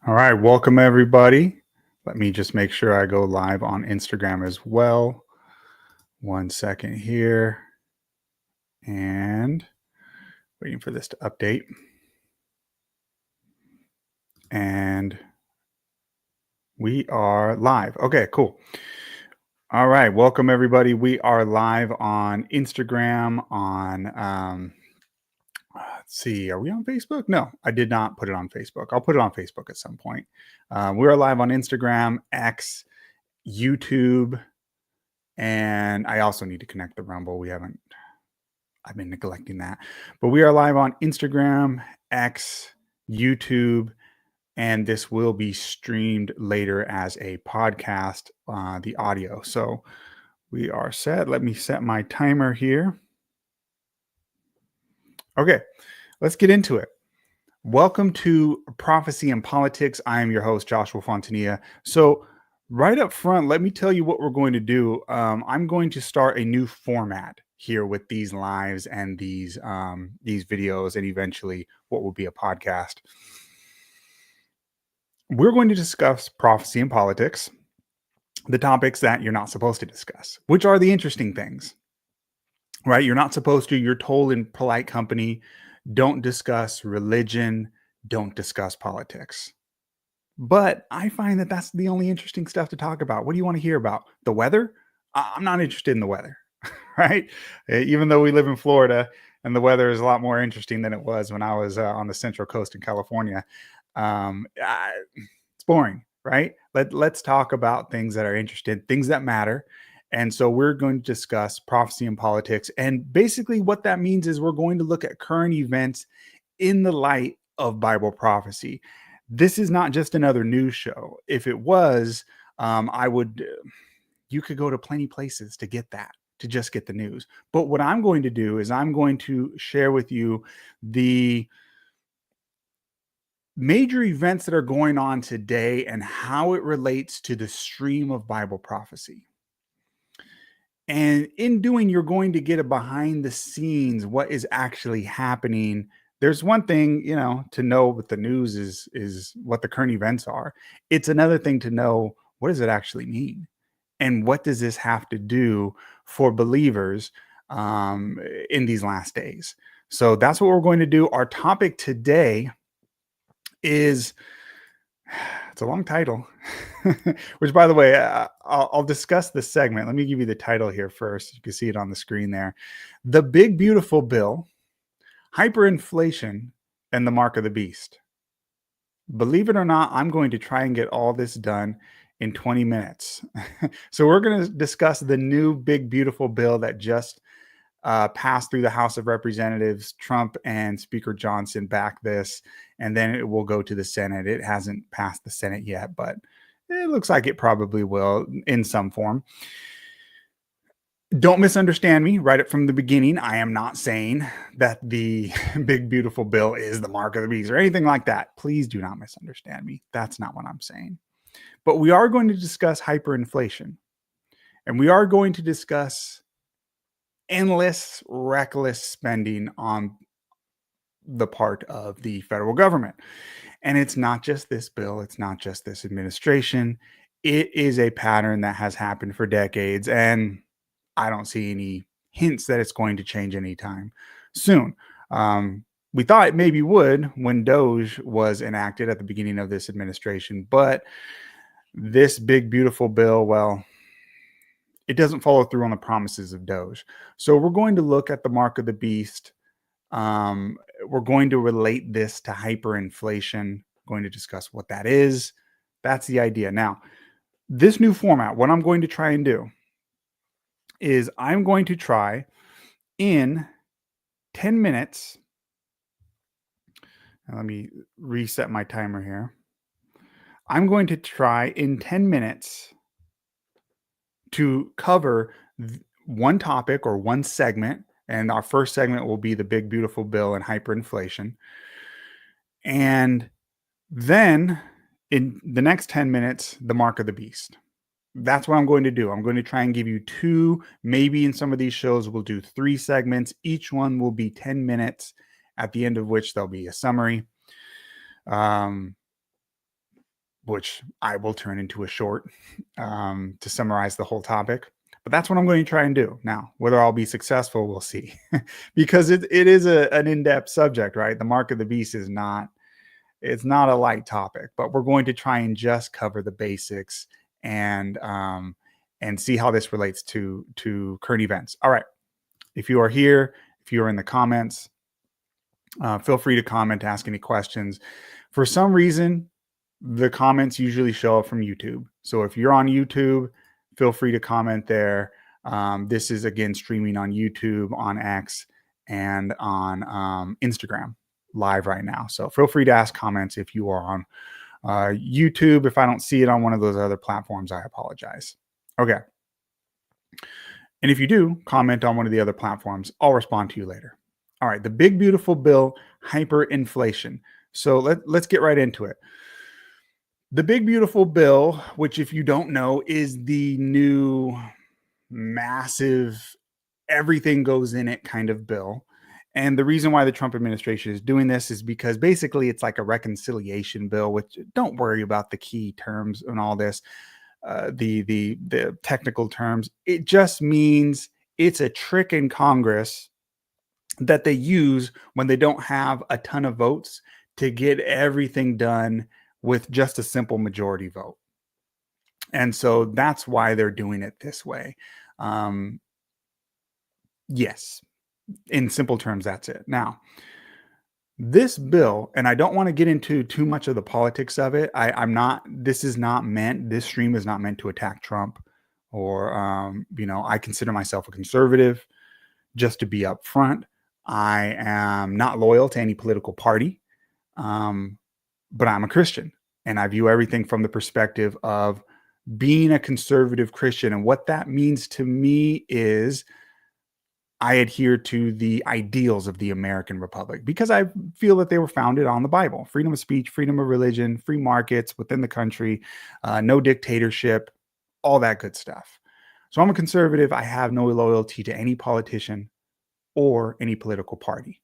All right, welcome everybody. Let me just make sure I go live on Instagram as well. 1 second here and waiting for this to update. And we are live. Okay, cool. All right, welcome everybody. We are live on Instagram, let's see, are we on Facebook? No, I did not put it on Facebook. I'll put it on Facebook at some point. We are live on Instagram, X, YouTube, and I also need to connect the Rumble. I've been neglecting that. But we are live on Instagram, X, YouTube, and this will be streamed later as a podcast, the audio. So we are set. Let me set my timer here. Okay, let's get into it. Welcome to Prophecy and Politics. I am your host, Joshua Fontanilla. So right up front, let me tell you what we're going to do. I'm going to start a new format here with these lives and these videos, and eventually what will be a podcast. We're going to discuss prophecy and politics, the topics that you're not supposed to discuss, which are the interesting things, right? You're not supposed to. You're told in polite company, don't discuss religion, don't discuss politics. But I find that that's the only interesting stuff to talk about. What do you want to hear about? The weather? I'm not interested in the weather, right? Even though we live in Florida and the weather is a lot more interesting than it was when I was on the Central Coast in California. It's boring, right? Let's talk about things that are interesting, things that matter. And so we're going to discuss prophecy and politics. And basically what that means is we're going to look at current events in the light of Bible prophecy. This is not just another news show. If it was, you could go to plenty places to get that, to just get the news. But what I'm going to do is I'm going to share with you the major events that are going on today and how it relates to the stream of Bible prophecy. And in doing, you're going to get a behind the scenes, what is actually happening. There's one thing, to know what the news is what the current events are. It's another thing to know, what does it actually mean? And what does this have to do for believers in these last days? So that's what we're going to do. Our topic today is, it's a long title, which, by the way, I'll discuss the segment. Let me give you the title here first. You can see it on the screen there. The Big Beautiful Bill, Hyperinflation, and the Mark of the Beast. Believe it or not, I'm going to try and get all this done in 20 minutes. So we're going to discuss the new Big Beautiful Bill that just passed through the House of Representatives. Trump and Speaker Johnson backed this, and then it will go to the Senate. It hasn't passed the Senate yet, but it looks like it probably will in some form. Don't misunderstand me right up from the beginning. I am not saying that the Big Beautiful Bill is the mark of the beast or anything like that. Please do not misunderstand me. That's not what I'm saying. But we are going to discuss hyperinflation, and we are going to discuss endless, reckless spending on the part of the federal government. And it's not just this bill. It's not just this administration. It is a pattern that has happened for decades, and I don't see any hints that it's going to change anytime soon. We thought it maybe would when Doge was enacted at the beginning of this administration, but this Big Beautiful Bill, well, it doesn't follow through on the promises of Doge. So we're going to look at the mark of the beast. We're going to relate this to hyperinflation. We're going to discuss what that is. That's the idea. Now, this new format, what I'm going to try and do is I'm going to try in 10 minutes. And let me reset my timer here. I'm going to try in 10 minutes to cover one topic or one segment. And our first segment will be the Big Beautiful Bill and hyperinflation. And then in the next 10 minutes, the mark of the beast. That's what I'm going to do. I'm going to try and give you two, maybe in some of these shows, we'll do 3 segments. Each one will be 10 minutes, at the end of which there'll be a summary. which I will turn into a short to summarize the whole topic. But that's what I'm going to try and do. Now, whether I'll be successful, we'll see. Because it is an in-depth subject, right? The mark of the beast is not, it's not a light topic, but we're going to try and just cover the basics and see how this relates to current events. All right. If you are here, if you are in the comments, feel free to comment, ask any questions. For some reason, the comments usually show up from YouTube. So if you're on YouTube, feel free to comment there. This is, again, streaming on YouTube, on X, and on Instagram live right now. So feel free to ask comments if you are on YouTube. If I don't see it on one of those other platforms, I apologize. Okay. And if you do comment on one of the other platforms, I'll respond to you later. All right. The big, beautiful bill, hyperinflation. So let's get right into it. The big, beautiful bill, which, if you don't know, is the new massive, everything goes in it kind of bill. And the reason why the Trump administration is doing this is because basically it's like a reconciliation bill, which, don't worry about the key terms and all this, the technical terms. It just means it's a trick in Congress that they use when they don't have a ton of votes to get everything done with just a simple majority vote. And so that's why they're doing it this way. Yes, in simple terms, that's it. Now, this bill, and I don't want to get into too much of the politics of it. This stream is not meant to attack Trump or, I consider myself a conservative, just to be upfront. I am not loyal to any political party. But I'm a Christian, and I view everything from the perspective of being a conservative Christian. And what that means to me is I adhere to the ideals of the American Republic because I feel that they were founded on the Bible: freedom of speech, freedom of religion, free markets within the country, no dictatorship, all that good stuff. So I'm a conservative. I have no loyalty to any politician or any political party.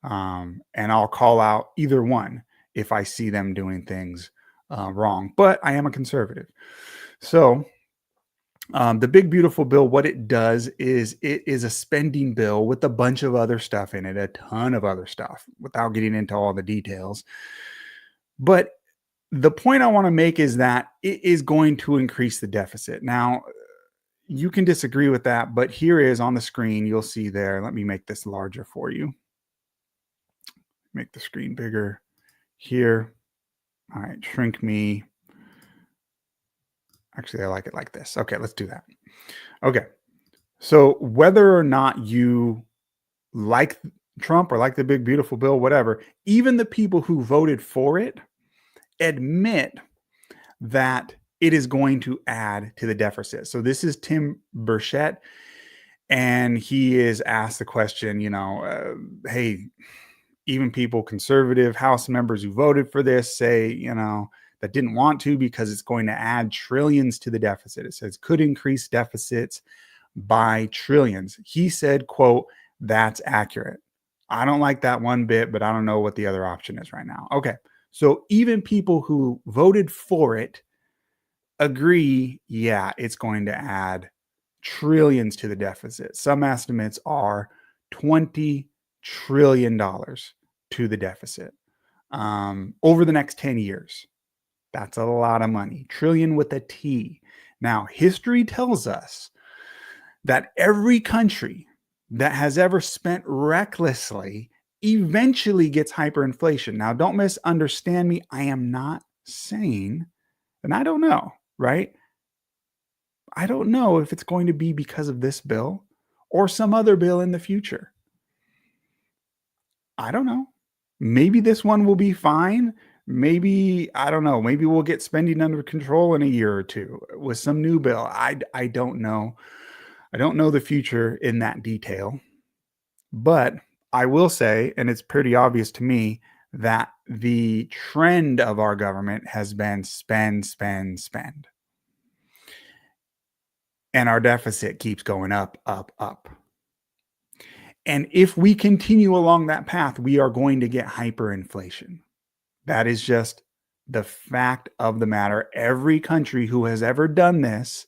And I'll call out either one if I see them doing things wrong. But I am a conservative. So the big, beautiful bill, what it does is it is a spending bill with a bunch of other stuff in it, a ton of other stuff, without getting into all the details. But the point I want to make is that it is going to increase the deficit. Now, you can disagree with that, but here is on the screen, you'll see there. Let me make this larger for you. Make the screen bigger here. All right, shrink me. Actually, I like it like this. Okay, let's do that. Okay, so whether or not you like Trump or like the big, beautiful bill, whatever, even the people who voted for it admit that it is going to add to the deficit. So this is Tim Burchett, and he is asked the question, hey, even people, conservative House members who voted for this say, that didn't want to because it's going to add trillions to the deficit. It says could increase deficits by trillions. He said, quote, "That's accurate." I don't like that one bit, but I don't know what the other option is right now. Okay. So even people who voted for it agree, yeah, it's going to add trillions to the deficit. Some estimates are $20 trillion to the deficit over the next 10 years. That's a lot of money. Trillion with a T. Now, history tells us that every country that has ever spent recklessly eventually gets hyperinflation. Now, don't misunderstand me. I am not saying, and I don't know, right? I don't know if it's going to be because of this bill or some other bill in the future. I don't know. Maybe this one will be fine. Maybe, I don't know, maybe we'll get spending under control in a year or two with some new bill. I don't know. I don't know the future in that detail. But I will say, and it's pretty obvious to me, that the trend of our government has been spend, spend, spend. And our deficit keeps going up, up, up. And if we continue along that path, we are going to get hyperinflation. That is just The fact of the matter, every country who has ever done this,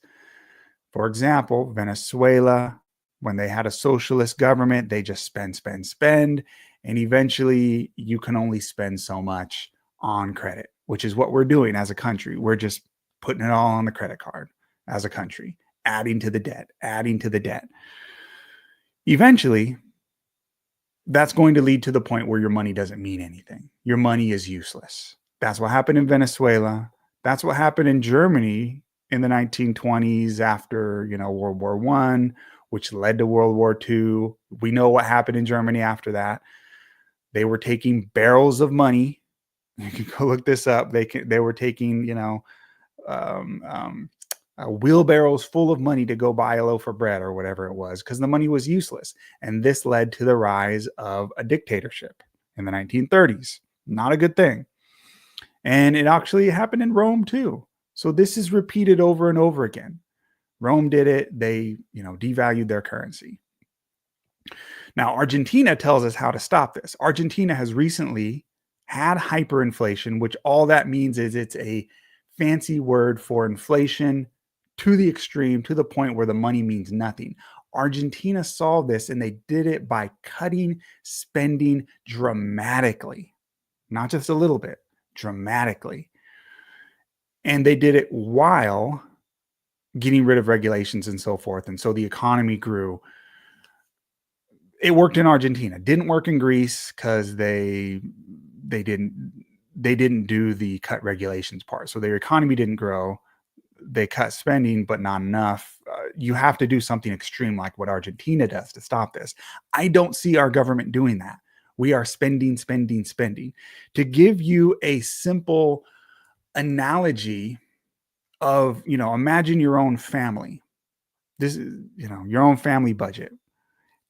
for example, Venezuela, when they had a socialist government, they just spend, and eventually you can only spend so much on credit, which is what we're doing as a country. We're just putting it all on the credit card as a country, adding to the debt, adding to the debt. Eventually, that's going to lead to the point where your money doesn't mean anything. Your money is useless. That's what happened in Venezuela. That's what happened in Germany in the 1920s after, World War I, which led to World War II. We know what happened in Germany after that. They were taking barrels of money. You can go look this up. They were taking, wheelbarrows full of money to go buy a loaf of bread or whatever it was, because the money was useless. And this led to the rise of a dictatorship in the 1930s. Not a good thing. And it actually happened in Rome too. So this is repeated over and over again. Rome did it. They, devalued their currency. Now, Argentina tells us how to stop this. Argentina has recently had hyperinflation, which all that means is it's a fancy word for inflation to the extreme, to the point where the money means nothing. Argentina solved this, and they did it by cutting spending dramatically, not just a little bit, dramatically. And they did it while getting rid of regulations and so forth. And so the economy grew. It worked in Argentina. Didn't work in Greece because they didn't do the cut regulations part. So their economy didn't grow. They cut spending, but not enough. You have to do something extreme like what Argentina does to stop this. I don't see our government doing that. We are spending. To give you a simple analogy of, imagine your own family. This is, your own family budget.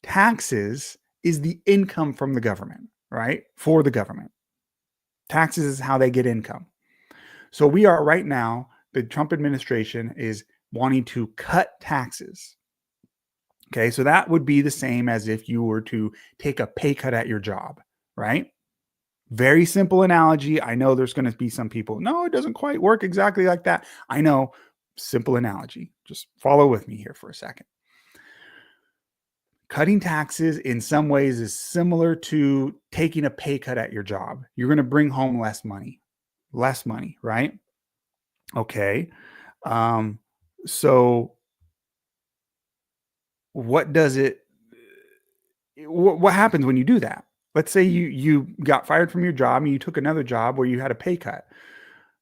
Taxes is the income from the government, right? For the government. Taxes is how they get income. So we are right now, the Trump administration is wanting to cut taxes. Okay, so that would be the same as if you were to take a pay cut at your job, right? Very simple analogy. I know there's going to be some people, no, it doesn't quite work exactly like that. I know, simple analogy. Just follow with me here for a second. Cutting taxes in some ways is similar to taking a pay cut at your job. You're going to bring home less money, right? Okay. So what happens when you do that? Let's say you got fired from your job and you took another job where you had a pay cut.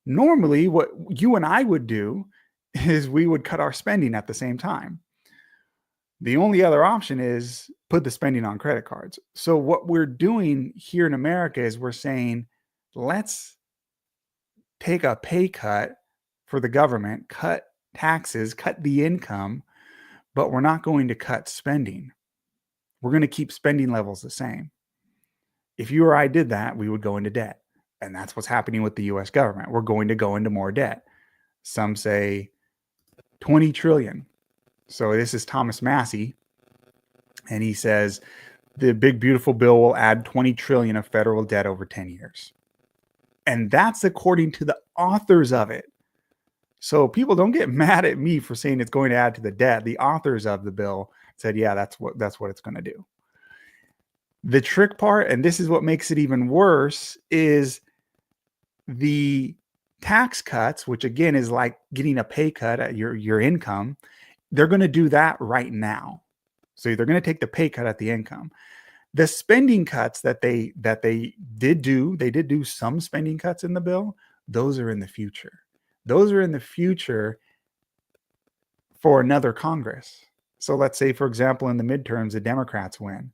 Normally, what you and I would do is we would cut our spending at the same time. The only other option is put the spending on credit cards. So what we're doing here in America is we're saying, let's take a pay cut for the government, cut taxes, cut the income, but we're not going to cut spending. We're going to keep spending levels the same. If you or I did that, we would go into debt. And that's what's happening with the US government. We're going to go into more debt. Some say 20 trillion. So this is Thomas Massey, and he says the big beautiful bill will add 20 trillion of federal debt over 10 years. And that's according to the authors of it. So people don't get mad at me for saying it's going to add to the debt. The authors of the bill said, yeah, that's what it's going to do. The trick part, and this is what makes it even worse, is the tax cuts, which again is like getting a pay cut at your income. They're going to do that right now. So they're going to take the pay cut at the income. The spending cuts that they did do some spending cuts in the bill. Those are in the future. Those are in the future for another Congress. So let's say, for example, in the midterms, the Democrats win.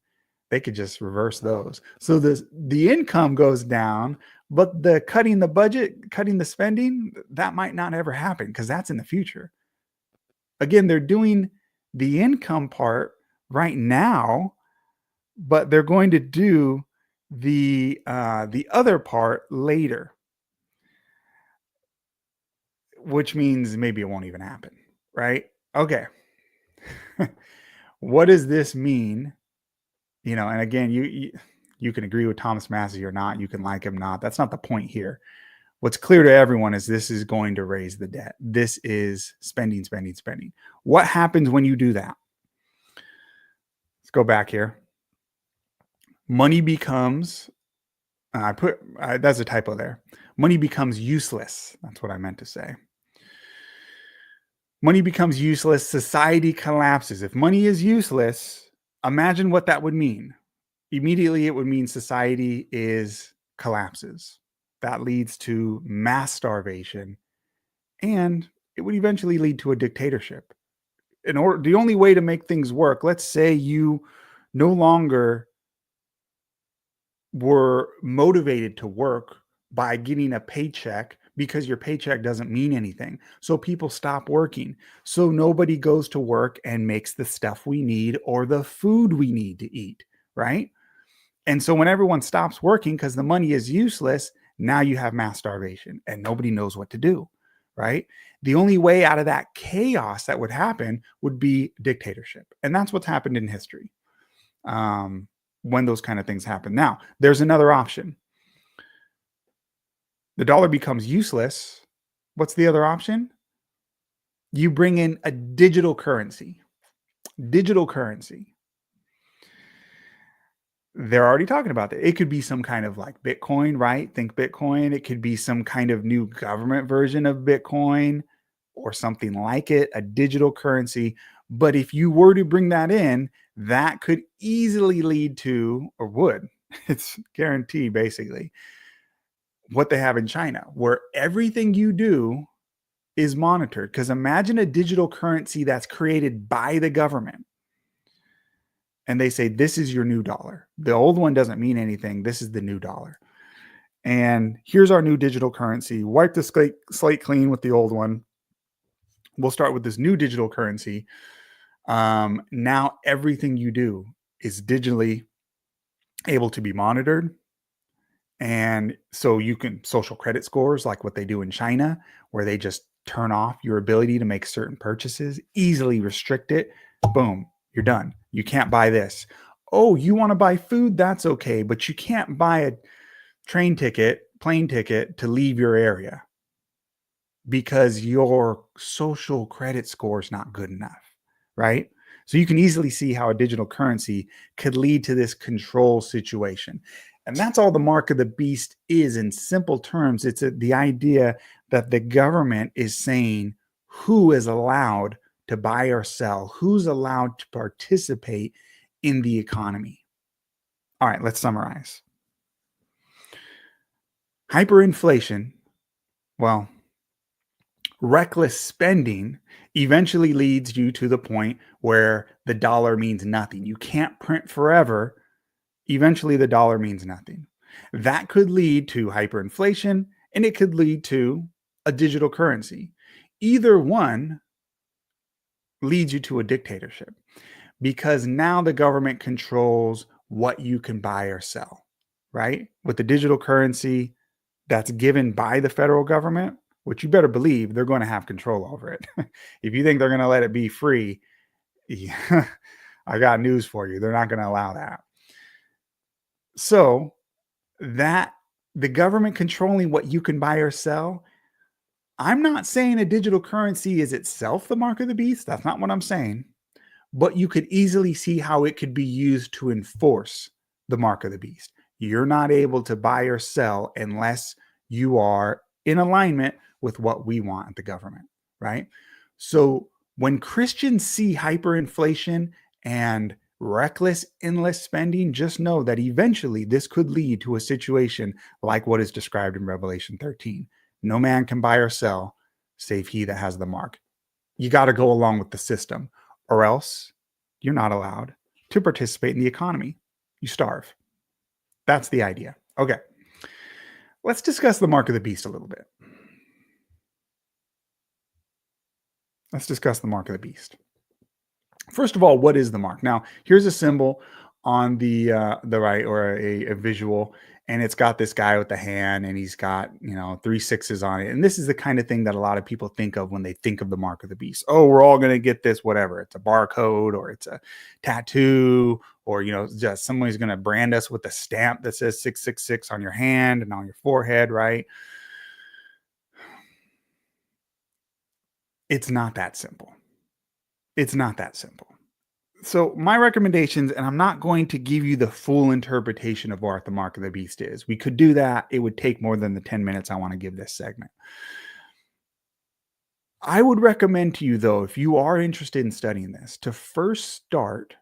They could just reverse those. So the income goes down, but the cutting the budget, cutting the spending, that might not ever happen because that's in the future. Again, they're doing the income part right now, but they're going to do the other part later, which means maybe it won't even happen, right? Okay. What does this mean? And again, you can agree with Thomas Massey or not. You can like him, not. That's not the point here. What's clear to everyone is this is going to raise the debt. This is spending, spending, spending. What happens when you do that? Let's go back here. Money becomes, that's a typo there. Money becomes useless. That's what I meant to say. Money becomes useless. Society collapses. If money is useless, imagine what that would mean. Immediately, it would mean society collapses. That leads to mass starvation, and it would eventually lead to a dictatorship. The only way to make things work, let's say you no longer were motivated to work by getting a paycheck because your paycheck doesn't mean anything. So people stop working. So nobody goes to work and makes the stuff we need or the food we need to eat, right? And so when everyone stops working because the money is useless, now you have mass starvation and nobody knows what to do, right? The only way out of that chaos that would happen would be dictatorship. And that's what's happened in history when those kind of things happen. Now, there's another option. The dollar becomes useless. What's the other option? You bring in a digital currency. Digital currency. They're already talking about that. It could be some kind of like Bitcoin, right? Think Bitcoin. It could be some kind of new government version of Bitcoin or something like it, a digital currency. But if you were to bring that in, that could easily lead to, or would, it's guaranteed basically, what they have in China, where everything you do is monitored. Because imagine a digital currency that's created by the government. And they say, this is your new dollar. The old one doesn't mean anything. This is the new dollar. And here's our new digital currency. Wipe the slate clean with the old one. We'll start with this new digital currency. Now everything you do is digitally able to be monitored. And so you can social credit scores like what they do in China, where they just turn off your ability to make certain purchases, easily restrict it. Boom, you're done. You can't buy this. Oh, you want to buy food? That's okay. But you can't buy a plane ticket to leave your area because your social credit score is not good enough, right? So you can easily see how a digital currency could lead to this control situation. And that's all the mark of the beast is in simple terms. It's the idea that the government is saying who is allowed to buy or sell, who's allowed to participate in the economy. All right, let's summarize. Hyperinflation, well, reckless spending eventually leads you to the point where the dollar means nothing. You can't print forever. Eventually, the dollar means nothing. That could lead to hyperinflation, and it could lead to a digital currency. Either one leads you to a dictatorship because now the government controls what you can buy or sell, right? With the digital currency that's given by the federal government, which you better believe they're going to have control over it. If you think they're going to let it be free, yeah, I got news for you. They're not going to allow that. So that the government controlling what you can buy or sell, I'm not saying a digital currency is itself the mark of the beast. That's not what I'm saying. But you could easily see how it could be used to enforce the mark of the beast. You're not able to buy or sell unless you are in alignment with what we want at the government, right? So when Christians see hyperinflation and reckless, endless spending, just know that eventually this could lead to a situation like what is described in Revelation 13. No man can buy or sell save he that has the mark. You got to go along with the system, or else you're not allowed to participate in the economy. You starve. That's the idea. Okay. Let's discuss the mark of the beast a little bit. Let's discuss the mark of the beast. First of all, what is the mark? Now, here's a symbol on the right, or a visual, and it's got this guy with the hand, and he's got 3 6s on it. And this is the kind of thing that a lot of people think of when they think of the mark of the beast. Oh, we're all going to get this, whatever. It's a barcode, or it's a tattoo, or just somebody's going to brand us with a stamp that says 666 on your hand and on your forehead, right? It's not that simple. It's not that simple. So my recommendations, and I'm not going to give you the full interpretation of what the mark of the beast is. We could do that. It would take more than the 10 minutes I want to give this segment. I would recommend to you, though, if you are interested in studying this, to first start.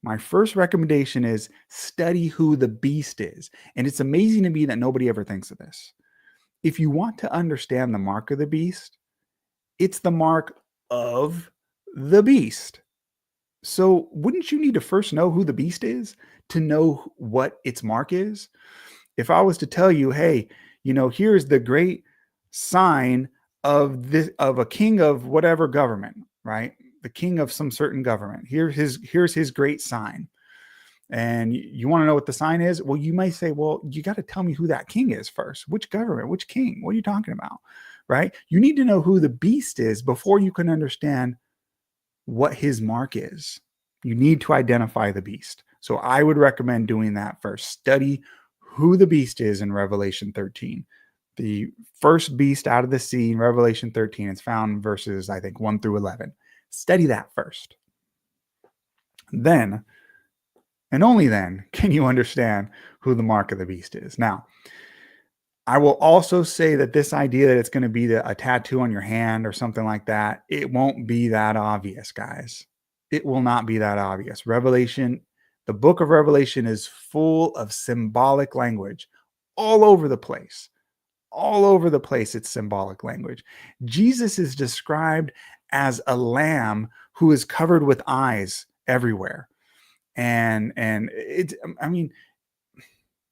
My first recommendation is study who the beast is. And it's amazing to me that nobody ever thinks of this. If you want to understand the mark of the beast, it's the mark of the beast. So, wouldn't you need to first know who the beast is to know what its mark is? If I was to tell you, hey, here's the great sign of a king of whatever government, right? The king of some certain government. Here's his great sign. And you want to know what the sign is? Well, you may say, well, you got to tell me who that king is first. Which government? Which king? What are you talking about? Right? You need to know who the beast is before you can understand what his mark is. You need to identify the beast. So I would recommend doing that first. Study who the beast is in Revelation 13. The first beast out of the sea in Revelation 13 is found in verses, I think, 1 through 11. Study that first. Then, and only then, can you understand who the mark of the beast is. Now, I will also say that this idea that it's going to be a tattoo on your hand or something like that, it won't be that obvious, guys. It will not be that obvious. Revelation, the book of Revelation is full of symbolic language all over the place. All over the place, it's symbolic language. Jesus is described as a lamb who is covered with eyes everywhere. And it's, I mean,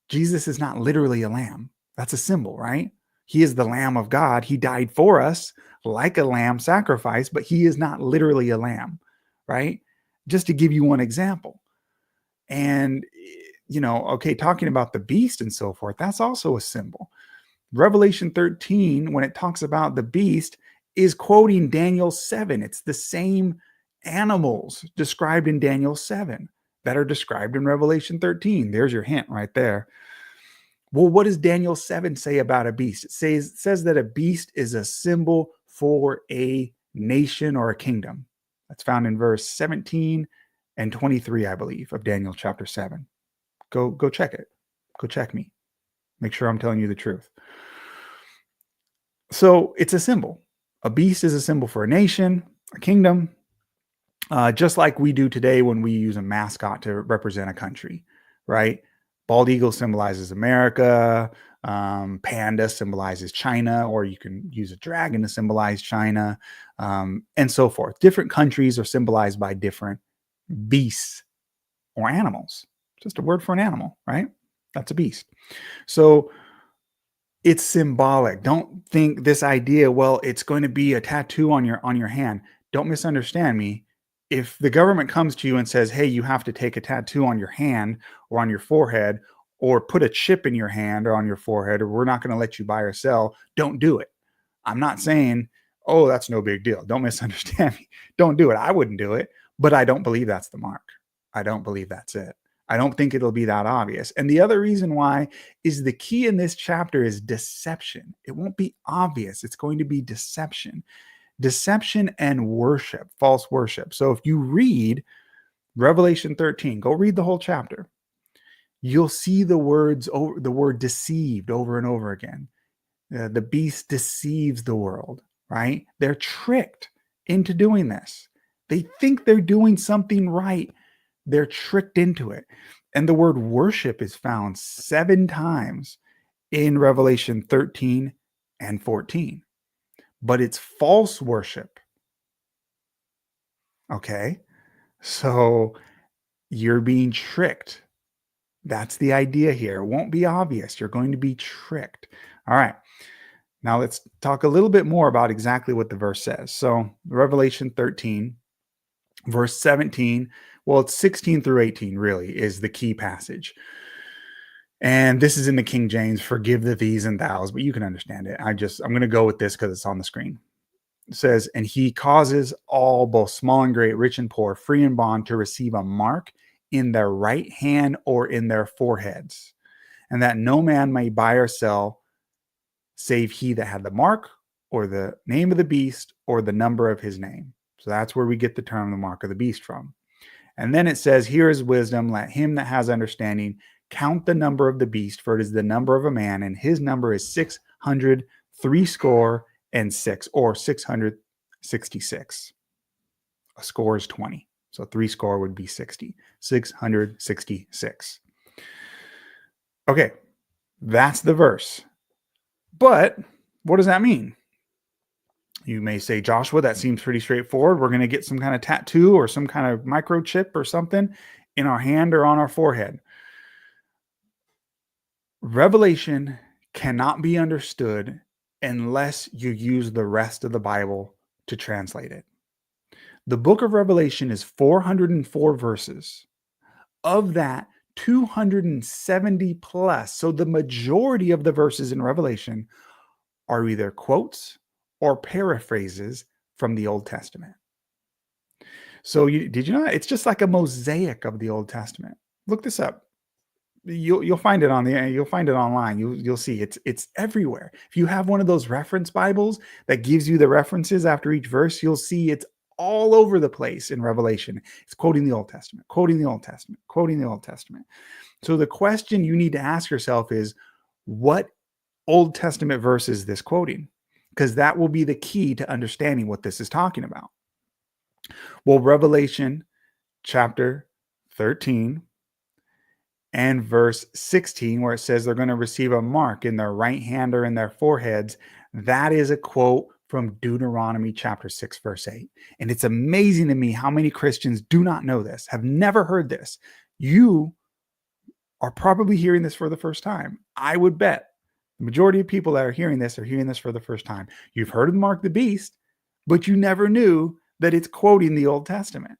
Jesus is not literally a lamb. That's a symbol, right? He is the Lamb of God. He died for us like a lamb sacrifice, but he is not literally a lamb, right? Just to give you one example. And, okay, talking about the beast and so forth, that's also a symbol. Revelation 13, when it talks about the beast, is quoting Daniel 7. It's the same animals described in Daniel 7 that are described in Revelation 13. There's your hint right there. Well, what does Daniel 7 say about a beast? It says that a beast is a symbol for a nation or a kingdom. That's found in verse 17 and 23, I believe, of Daniel chapter 7. Go check it. Go check me. Make sure I'm telling you the truth. So it's a symbol. A beast is a symbol for a nation, a kingdom, just like we do today when we use a mascot to represent a country, right? Bald eagle symbolizes America. Panda symbolizes China, or you can use a dragon to symbolize China, and so forth. Different countries are symbolized by different beasts or animals. Just a word for an animal, right? That's a beast. So it's symbolic. Don't think this idea, well, it's going to be a tattoo on your hand. Don't misunderstand me. If the government comes to you and says, hey, you have to take a tattoo on your hand or on your forehead or put a chip in your hand or on your forehead, or we're not going to let you buy or sell, don't do it. I'm not saying, oh, that's no big deal. Don't misunderstand me. Don't do it. I wouldn't do it, but I don't believe that's the mark. I don't believe that's it. I don't think it'll be that obvious. And the other reason why is the key in this chapter is deception. It won't be obvious. It's going to be deception. Deception and worship, false worship. So if you read Revelation 13, go read the whole chapter. You'll see the word deceived over and over again. The beast deceives the world, right? They're tricked into doing this. They think they're doing something right. They're tricked into it. And the word worship is found 7 times in Revelation 13 and 14. But it's false worship. Okay? So you're being tricked. That's the idea here. It won't be obvious. You're going to be tricked. All right. Now let's talk a little bit more about exactly what the verse says. So Revelation 13, verse 17, well, it's 16 through 18 really is the key passage. And this is in the King James, forgive the these and thous, but you can understand it. I'm going to go with this because it's on the screen. It says, and he causes all, both small and great, rich and poor, free and bond, to receive a mark in their right hand or in their foreheads, and that no man may buy or sell save he that had the mark or the name of the beast, or the number of his name. So that's where we get the term the mark of the beast from. And then it says, here is wisdom, let him that has understanding count the number of the beast, for it is the number of a man, and his number is 666, or 666. A score is 20. So 3 score would be 60. 666. Okay, that's the verse. But what does that mean? You may say, Joshua, that seems pretty straightforward. We're going to get some kind of tattoo or some kind of microchip or something in our hand or on our forehead. Revelation cannot be understood unless you use the rest of the Bible to translate it. The book of Revelation is 404 verses. Of that, 270 plus. So the majority of the verses in Revelation are either quotes or paraphrases from the Old Testament. So did you know that? It's just like a mosaic of the Old Testament. Look this up. You'll find it you'll find it online. You'll see it's everywhere. If you have one of those reference Bibles that gives you the references after each verse, you'll see it's all over the place in Revelation. It's quoting the Old Testament, quoting the Old Testament, quoting the Old Testament. So the question you need to ask yourself is, what Old Testament verse is this quoting? Because that will be the key to understanding what this is talking about. Well, Revelation chapter 13 and verse 16, where it says they're going to receive a mark in their right hand or in their foreheads, that is a quote from Deuteronomy chapter 6, verse 8. And it's amazing to me how many Christians do not know this, have never heard this. You are probably hearing this for the first time. I would bet the majority of people that are hearing this for the first time. You've heard of Mark the Beast, but you never knew that it's quoting the Old Testament.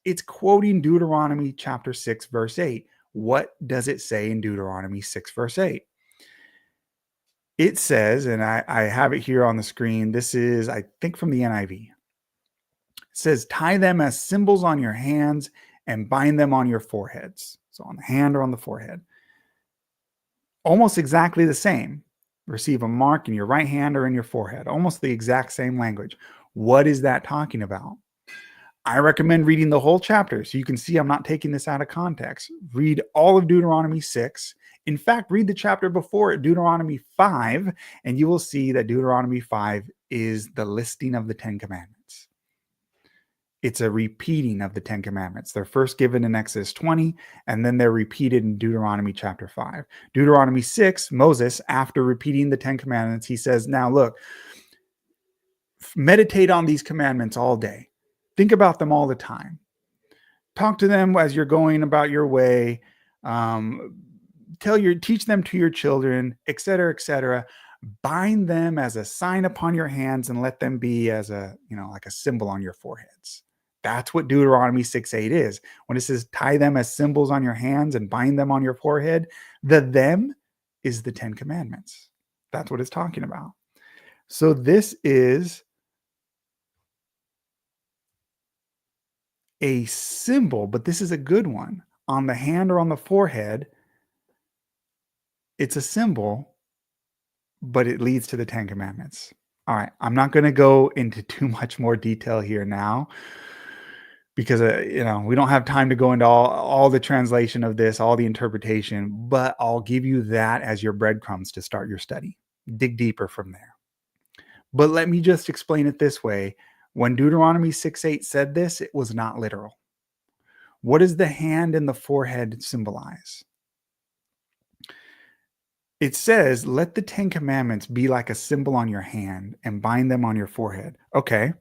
It's quoting Deuteronomy chapter 6, verse 8. What does it say in Deuteronomy 6, verse 8? It says, and I have it here on the screen. This is, I think, from the NIV. It says, tie them as symbols on your hands and bind them on your foreheads. So on the hand or on the forehead. Almost exactly the same. Receive a mark in your right hand or in your forehead. Almost the exact same language. What is that talking about? I recommend reading the whole chapter so you can see I'm not taking this out of context. Read all of Deuteronomy 6. In fact, read the chapter before it, Deuteronomy 5, and you will see that Deuteronomy 5 is the listing of the 10 Commandments. It's a repeating of the 10 Commandments. They're first given in Exodus 20, and then they're repeated in Deuteronomy chapter 5. Deuteronomy 6, Moses, after repeating the 10 Commandments, he says, now look, meditate on these commandments all day. Think about them all the time. Talk to them as you're going about your way. Teach them to your children, etc., etc. Bind them as a sign upon your hands and let them be as like a symbol on your foreheads. That's what Deuteronomy 6:8 is. When it says tie them as symbols on your hands and bind them on your forehead, the them is the 10 Commandments. That's what it's talking about. So this is a symbol, but this is a good one. On the hand or on the forehead, it's a symbol, but it leads to the 10 Commandments. All right, I'm not going to go into too much more detail here now because we don't have time to go into all the translation of this, all the interpretation, but I'll give you that as your breadcrumbs to start your study. Dig deeper from there. But let me just explain it this way. When Deuteronomy 6:8 said this, it was not literal. What does the hand and the forehead symbolize? It says, let the 10 Commandments be like a symbol on your hand and bind them on your forehead. Okay.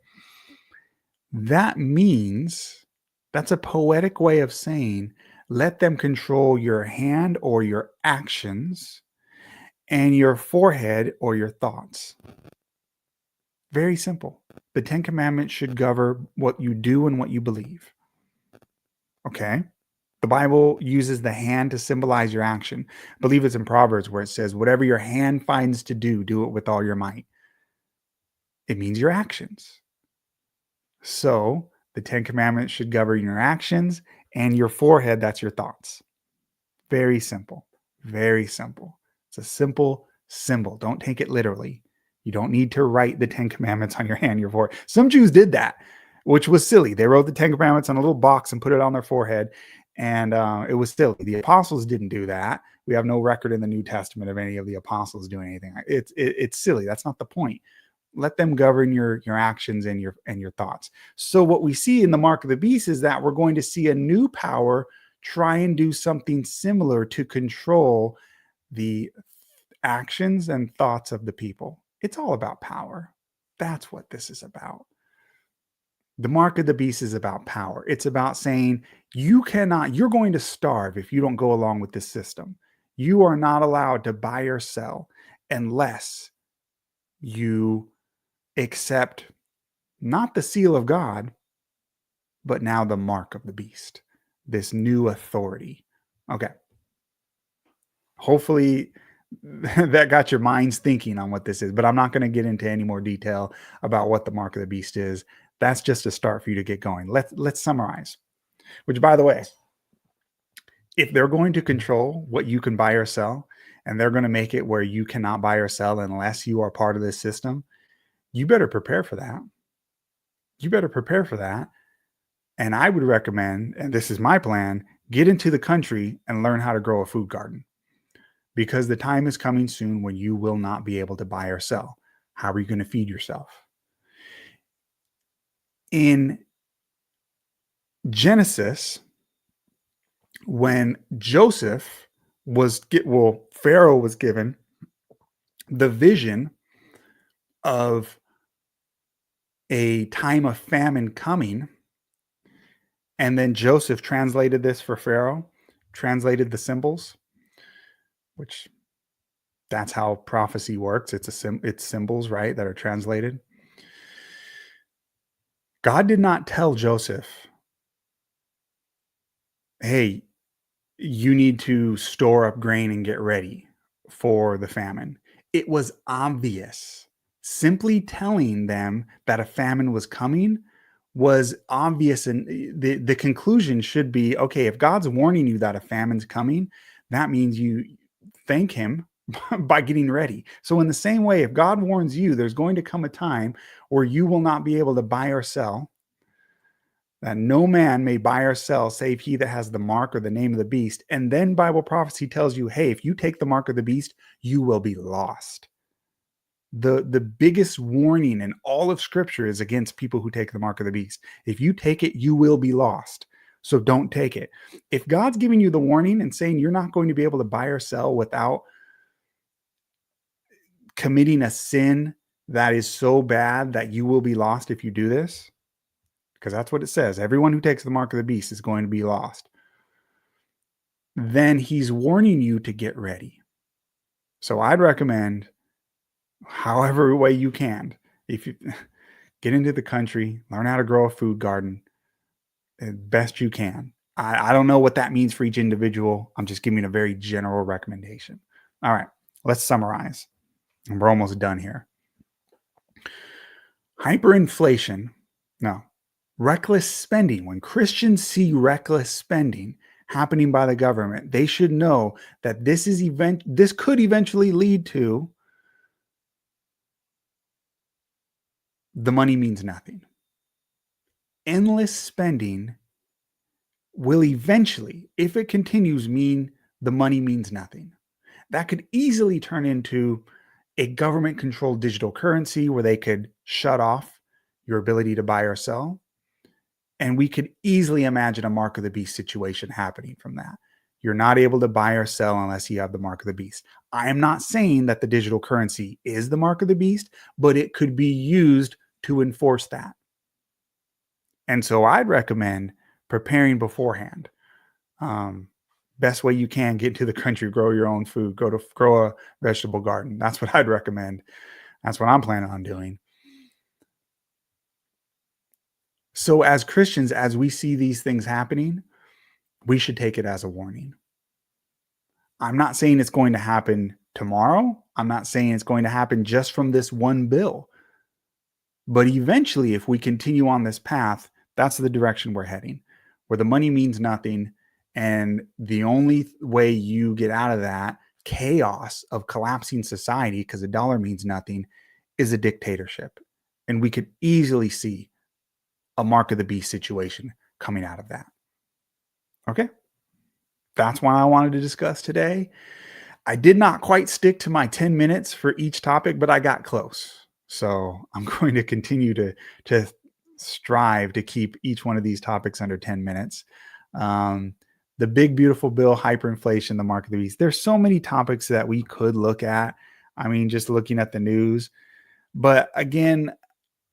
That means, that's a poetic way of saying, let them control your hand or your actions and your forehead or your thoughts. Very simple. The 10 Commandments should govern what you do and what you believe. Okay? The Bible uses the hand to symbolize your action. I believe it's in Proverbs where it says, whatever your hand finds to do, do it with all your might. It means your actions. So the 10 Commandments should govern your actions, and your forehead, that's your thoughts. Very simple. Very simple. It's a simple symbol. Don't take it literally. You don't need to write the 10 commandments on your hand, your forehead. Some Jews did that, which was silly. They wrote the 10 commandments on a little box and put it on their forehead. And it was silly. The apostles didn't do that. We have no record in the New Testament of any of the apostles doing anything. It's silly. That's not the point. Let them govern your actions and your thoughts. So what we see in the mark of the beast is that we're going to see a new power try and do something similar to control the actions and thoughts of the people. It's all about power. That's what this is about. The mark of the beast is about power. It's about saying you're going to starve if you don't go along with this system. You are not allowed to buy or sell unless you accept not the seal of God, but now the mark of the beast, this new authority. Okay. Hopefully that got your minds thinking on what this is, but I'm not going to get into any more detail about what the mark of the beast is. That's just a start for you to get going. Let's summarize. Which, by the way, if they're going to control what you can buy or sell, and they're going to make it where you cannot buy or sell unless you are part of this system, you better prepare for that. You better prepare for that. And I would recommend, and this is my plan, get into the country and learn how to grow a food garden. Because the time is coming soon when you will not be able to buy or sell. How are you going to feed yourself? In Genesis, when Pharaoh was given the vision of a time of famine coming, and then Joseph translated this for Pharaoh, translated the symbols, which that's how prophecy works. It's symbols, right, that are translated. God did not tell Joseph, hey, you need to store up grain and get ready for the famine. It was obvious. Simply telling them that a famine was coming was obvious. And the conclusion should be, okay, if God's warning you that a famine's coming, that means you thank him by getting ready. So in the same way, if God warns you, there's going to come a time where you will not be able to buy or sell, that no man may buy or sell save he that has the mark or the name of the beast. And then Bible prophecy tells you, hey, if you take the mark of the beast, you will be lost. The biggest warning in all of Scripture is against people who take the mark of the beast. If you take it, you will be lost. So don't take it. If God's giving you the warning and saying you're not going to be able to buy or sell without committing a sin that is so bad that you will be lost if you do this, because that's what it says, everyone who takes the mark of the beast is going to be lost, then he's warning you to get ready. So I'd recommend, however way you can, if you get into the country, learn how to grow a food garden as best you can. I don't know what that means for each individual. I'm just giving a very general recommendation. All right, let's summarize. And we're almost done here. Reckless spending. When Christians see reckless spending happening by the government, they should know that this could eventually lead to the money means nothing. Endless spending will eventually, if it continues, mean the money means nothing. That could easily turn into a government-controlled digital currency where they could shut off your ability to buy or sell. And we could easily imagine a mark of the beast situation happening from that. You're not able to buy or sell unless you have the mark of the beast. I am not saying that the digital currency is the mark of the beast, but it could be used to enforce that. And so I'd recommend preparing beforehand. Best way you can, get to the country, grow your own food, grow a vegetable garden. That's what I'd recommend. That's what I'm planning on doing. So as Christians, as we see these things happening, we should take it as a warning. I'm not saying it's going to happen tomorrow. I'm not saying it's going to happen just from this one bill. But eventually, if we continue on this path, that's the direction we're heading, where the money means nothing. And the only way you get out of that chaos of collapsing society, because a dollar means nothing, is a dictatorship. And we could easily see a mark of the beast situation coming out of that. Okay. That's what I wanted to discuss today. I did not quite stick to my 10 minutes for each topic, but I got close. So I'm going to continue to strive to keep each one of these topics under 10 minutes. The big, beautiful bill, hyperinflation, the mark of the beast. There's so many topics that we could look at. I mean, just looking at the news. But again,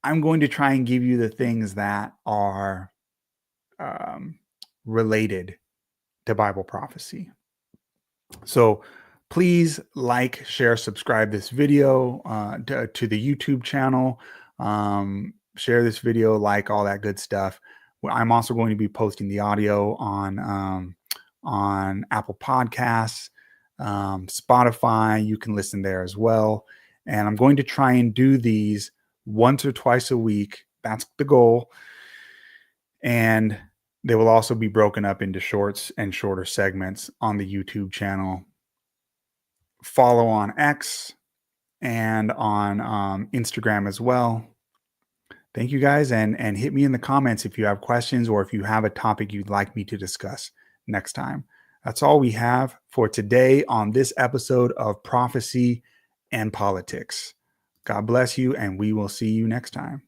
I'm going to try and give you the things that are related to Bible prophecy. So please like, share, subscribe this video to the YouTube channel. Share this video, like all that good stuff. I'm also going to be posting the audio on Apple Podcasts, Spotify. You can listen there as well. And I'm going to try and do these once or twice a week. That's the goal. And they will also be broken up into shorts and shorter segments on the YouTube channel. Follow on X and on Instagram as well. Thank you guys, and hit me in the comments if you have questions or if you have a topic you'd like me to discuss next time. That's all we have for today on this episode of Prophecy and Politics. God bless you, and we will see you next time.